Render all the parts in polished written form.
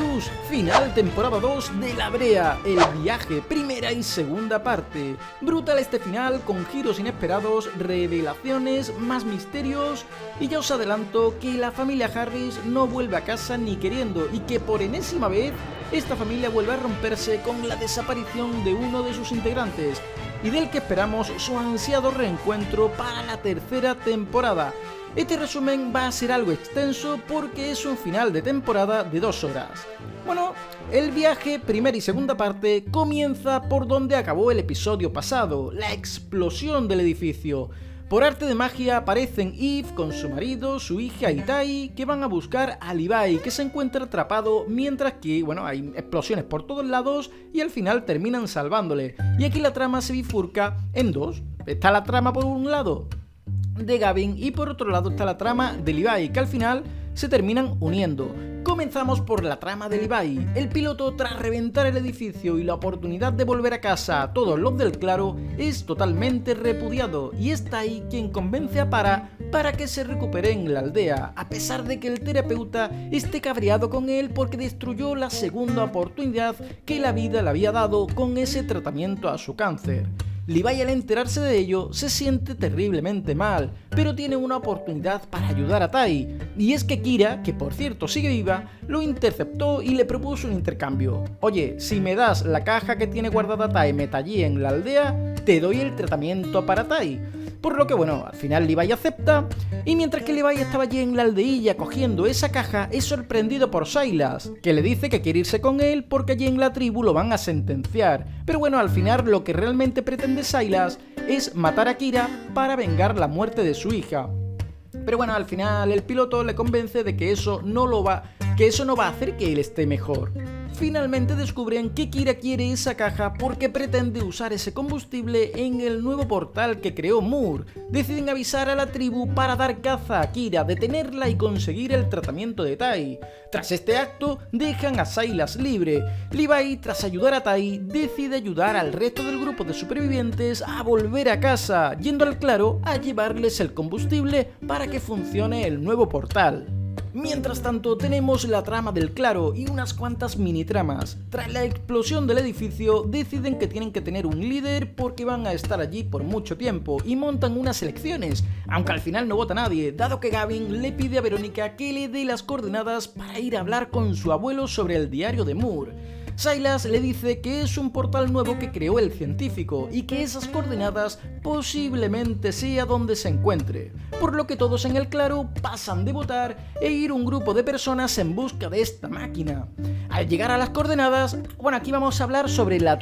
luz, final temporada 2 de La Brea, el viaje, primera y segunda parte. Brutal este final, con giros inesperados, revelaciones, más misterios, y ya os adelanto que la familia Harris no vuelve a casa ni queriendo, y que por enésima vez esta familia vuelve a romperse con la desaparición de uno de sus integrantes, y del que esperamos su ansiado reencuentro para la tercera temporada. Este resumen va a ser algo extenso porque es un final de temporada de 2 horas. Bueno, el viaje, primera y segunda parte, comienza por donde acabó el episodio pasado, la explosión del edificio. Por arte de magia aparecen Eve con su marido, su hija y Tai, que van a buscar a Levi, que se encuentra atrapado, mientras que, hay explosiones por todos lados y al final terminan salvándole. Y aquí la trama se bifurca en dos. Está la trama por un lado de Gavin y por otro lado está la trama de Levi, que al final se terminan uniendo. Comenzamos por la trama de Levi. El piloto, tras reventar el edificio y la oportunidad de volver a casa a todos los del Claro, es totalmente repudiado y es Tai quien convence a para que se recupere en la aldea, a pesar de que el terapeuta esté cabreado con él porque destruyó la segunda oportunidad que la vida le había dado con ese tratamiento a su cáncer. Levi, al enterarse de ello, se siente terriblemente mal, pero tiene una oportunidad para ayudar a Tai, y es que Kira, que por cierto sigue viva, lo interceptó y le propuso un intercambio. Oye, si me das la caja que tiene guardada Tai Metallí en la aldea, te doy el tratamiento para Tai. Por lo que al final Levi acepta, y mientras que Levi estaba allí en la aldeilla cogiendo esa caja, es sorprendido por Silas, que le dice que quiere irse con él porque allí en la tribu lo van a sentenciar. Pero al final lo que realmente pretende Silas es matar a Kira para vengar la muerte de su hija. Pero al final el piloto le convence de que eso no va a hacer que él esté mejor. Finalmente descubren que Kira quiere esa caja porque pretende usar ese combustible en el nuevo portal que creó Moore. Deciden avisar a la tribu para dar caza a Kira, detenerla y conseguir el tratamiento de Tai. Tras este acto, dejan a Silas libre. Levi, tras ayudar a Tai, decide ayudar al resto del grupo de supervivientes a volver a casa, yendo al Claro a llevarles el combustible para que funcione el nuevo portal. Mientras tanto, tenemos la trama del Claro y unas cuantas mini tramas. Tras la explosión del edificio, deciden que tienen que tener un líder porque van a estar allí por mucho tiempo y montan unas elecciones, aunque al final no vota nadie, dado que Gavin le pide a Verónica que le dé las coordenadas para ir a hablar con su abuelo sobre el diario de Moore. Silas le dice que es un portal nuevo que creó el científico y que esas coordenadas posiblemente sea donde se encuentre, por lo que todos en el Claro pasan de votar e ir un grupo de personas en busca de esta máquina. Al llegar a las coordenadas, aquí vamos a hablar sobre la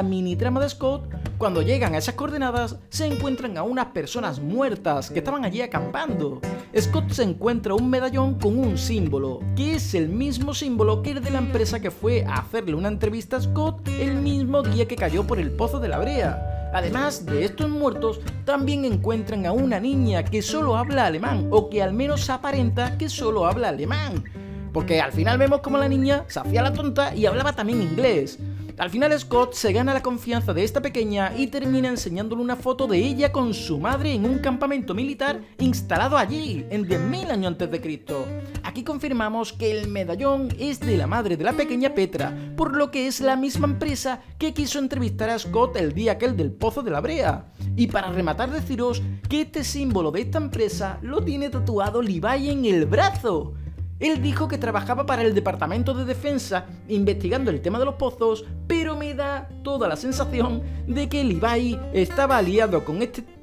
mini trama de Scott. Cuando llegan a esas coordenadas, se encuentran a unas personas muertas que estaban allí acampando. Scott se encuentra un medallón con un símbolo, que es el mismo símbolo que el de la empresa que fue a hacerle una entrevista a Scott el mismo día que cayó por el pozo de la Brea. Además de estos muertos, también encuentran a una niña que solo habla alemán, o que al menos aparenta que solo habla alemán. Porque al final vemos como la niña se hacía la tonta y hablaba también inglés. Al final Scott se gana la confianza de esta pequeña y termina enseñándole una foto de ella con su madre en un campamento militar instalado allí, en 10.000 años antes de Cristo. Aquí confirmamos que el medallón es de la madre de la pequeña Petra, por lo que es la misma empresa que quiso entrevistar a Scott el día aquel del pozo de la Brea. Y para rematar, deciros que este símbolo de esta empresa lo tiene tatuado Levi en el brazo. Él dijo que trabajaba para el Departamento de Defensa investigando el tema de los pozos, pero me da toda la sensación de que Levi estaba aliado con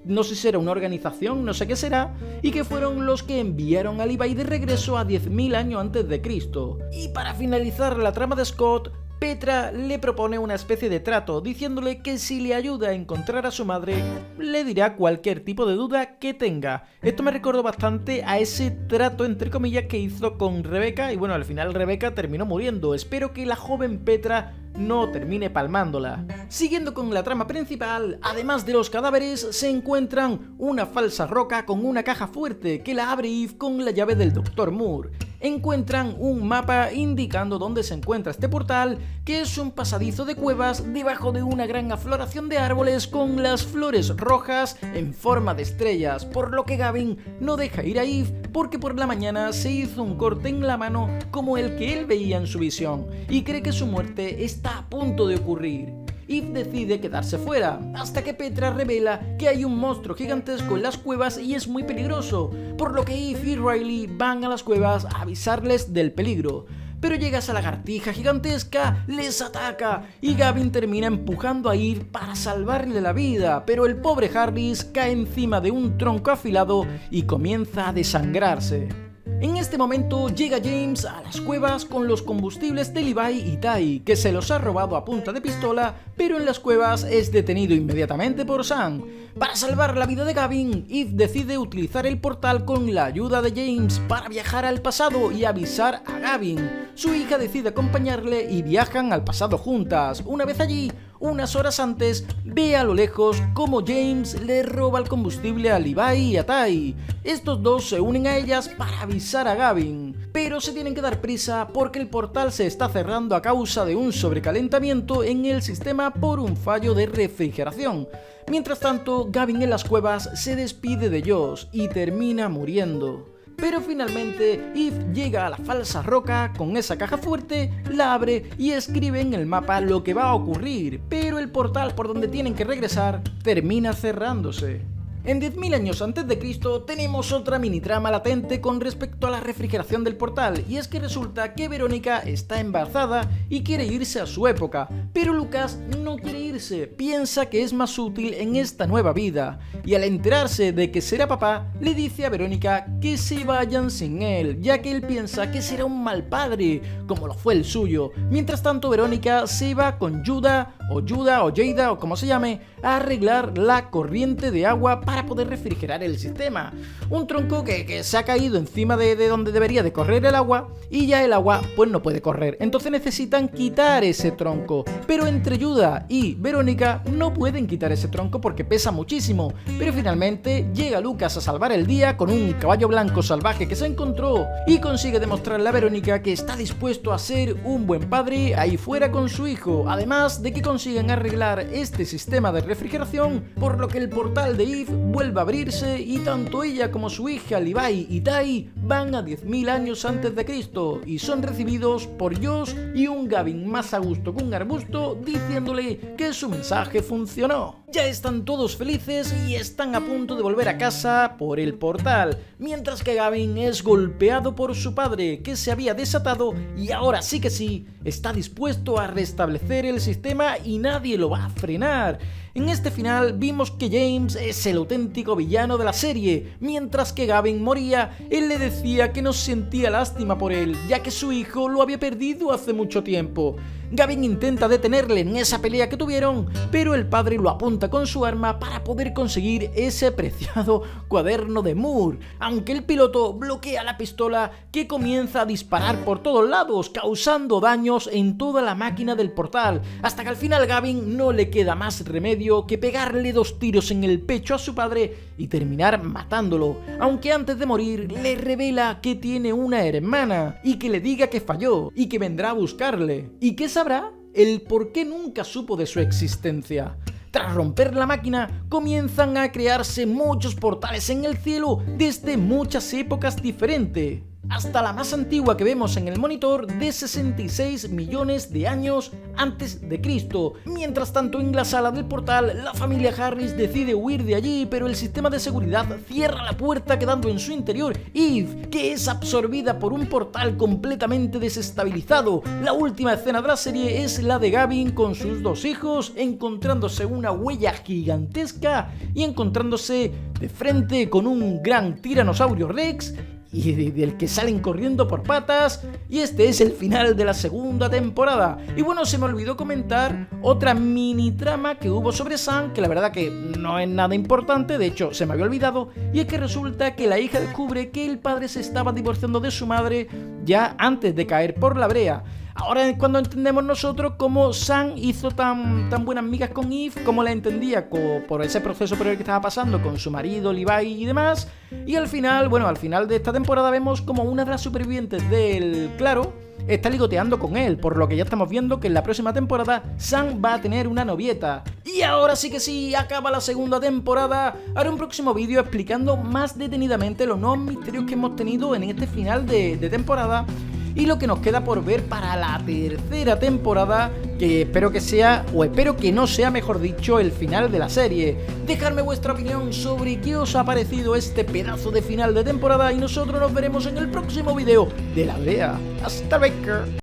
no sé si será una organización, no sé qué será, y que fueron los que enviaron a Levi de regreso a 10.000 años antes de Cristo. Y para finalizar la trama de Scott, Petra le propone una especie de trato, diciéndole que si le ayuda a encontrar a su madre, le dirá cualquier tipo de duda que tenga. Esto me recordó bastante a ese trato, entre comillas, que hizo con Rebeca, y al final Rebeca terminó muriendo. Espero que la joven Petra no termine palmándola. Siguiendo con la trama principal, además de los cadáveres, se encuentran una falsa roca con una caja fuerte que la abre Eve con la llave del Dr. Moore. Encuentran un mapa indicando dónde se encuentra este portal, que es un pasadizo de cuevas debajo de una gran afloración de árboles con las flores rojas en forma de estrellas, por lo que Gavin no deja ir a Eve porque por la mañana se hizo un corte en la mano como el que él veía en su visión y cree que su muerte está a punto de ocurrir. Eve decide quedarse fuera, hasta que Petra revela que hay un monstruo gigantesco en las cuevas y es muy peligroso, por lo que Eve y Riley van a las cuevas a avisarles del peligro. Pero llega esa lagartija gigantesca, les ataca y Gavin termina empujando a Eve para salvarle la vida, pero el pobre Harris cae encima de un tronco afilado y comienza a desangrarse. En este momento llega James a las cuevas con los combustibles de Levi y Tai, que se los ha robado a punta de pistola, pero en las cuevas es detenido inmediatamente por Sam. Para salvar la vida de Gavin, Eve decide utilizar el portal con la ayuda de James para viajar al pasado y avisar a Gavin. Su hija decide acompañarle y viajan al pasado juntas. Una vez allí, unas horas antes, ve a lo lejos cómo James le roba el combustible a Levi y a Tai. Estos dos se unen a ellas para avisar a Gavin, pero se tienen que dar prisa porque el portal se está cerrando a causa de un sobrecalentamiento en el sistema por un fallo de refrigeración. Mientras tanto, Gavin en las cuevas se despide de Josh y termina muriendo. Pero finalmente Eve llega a la falsa roca con esa caja fuerte, la abre y escribe en el mapa lo que va a ocurrir, pero el portal por donde tienen que regresar termina cerrándose. En 10.000 años antes de Cristo tenemos otra mini trama latente con respecto a la refrigeración del portal, y es que resulta que Verónica está embarazada y quiere irse a su época, pero Lucas no quiere irse, piensa que es más útil en esta nueva vida, y al enterarse de que será papá, le dice a Verónica que se vayan sin él, ya que él piensa que será un mal padre, como lo fue el suyo. Mientras tanto, Verónica se va con Jada o como se llame, a arreglar la corriente de agua para poder refrigerar el sistema. Un tronco que se ha caído encima de donde debería de correr el agua y ya el agua pues no puede correr. Entonces necesitan quitar ese tronco. Pero entre Jada y Verónica no pueden quitar ese tronco porque pesa muchísimo. Pero finalmente llega Lucas a salvar el día con un caballo blanco salvaje que se encontró y consigue demostrarle a Verónica que está dispuesto a ser un buen padre ahí fuera con su hijo. Además de que consiguen arreglar este sistema de refrigeración, por lo que el portal de Eve vuelve a abrirse y tanto ella como su hija Levi y Tai van a 10.000 años antes de Cristo y son recibidos por Josh y un Gavin más a gusto que un arbusto diciéndole que su mensaje funcionó. Ya están todos felices y están a punto de volver a casa por el portal, mientras que Gavin es golpeado por su padre, que se había desatado y ahora sí que sí, está dispuesto a restablecer el sistema y nadie lo va a frenar. En este final vimos que James es el auténtico villano de la serie. Mientras que Gavin moría, él le decía que no sentía lástima por él, ya que su hijo lo había perdido hace mucho tiempo. Gavin intenta detenerle en esa pelea que tuvieron, pero el padre lo apunta con su arma para poder conseguir ese preciado cuaderno de Moore, aunque el piloto bloquea la pistola que comienza a disparar por todos lados, causando daños en toda la máquina del portal, hasta que al final Gavin no le queda más remedio que pegarle 2 tiros en el pecho a su padre y terminar matándolo, aunque antes de morir le revela que tiene una hermana y que le diga que falló y que vendrá a buscarle y que sabrá el por qué nunca supo de su existencia. Tras romper la máquina, comienzan a crearse muchos portales en el cielo desde muchas épocas diferentes, hasta la más antigua que vemos en el monitor de 66 millones de años antes de Cristo. Mientras tanto, en la sala del portal, la familia Harris decide huir de allí, pero el sistema de seguridad cierra la puerta quedando en su interior Eve, que es absorbida por un portal completamente desestabilizado. La última escena de la serie es la de Gavin con sus 2 hijos, encontrándose una huella gigantesca y encontrándose de frente con un gran tiranosaurio Rex y del que salen corriendo por patas, y este es el final de la segunda temporada. Y bueno, se me olvidó comentar otra mini trama que hubo sobre Sam, que la verdad que no es nada importante, de hecho se me había olvidado, y es que resulta que la hija descubre que el padre se estaba divorciando de su madre ya antes de caer por la brea. Ahora es cuando entendemos nosotros cómo Sam hizo tan buenas migas con Eve, cómo la entendía por ese proceso por el que estaba pasando con su marido, Levi y demás. Y al final de esta temporada vemos como una de las supervivientes del Claro está ligoteando con él, por lo que ya estamos viendo que en la próxima temporada Sam va a tener una novieta. Y ahora sí que sí, acaba la segunda temporada. Haré un próximo vídeo explicando más detenidamente los nuevos misterios que hemos tenido en este final de temporada y lo que nos queda por ver para la tercera temporada, que espero que no sea, mejor dicho, el final de la serie. Dejadme vuestra opinión sobre qué os ha parecido este pedazo de final de temporada y nosotros nos veremos en el próximo vídeo de La Brea. ¡Hasta luego!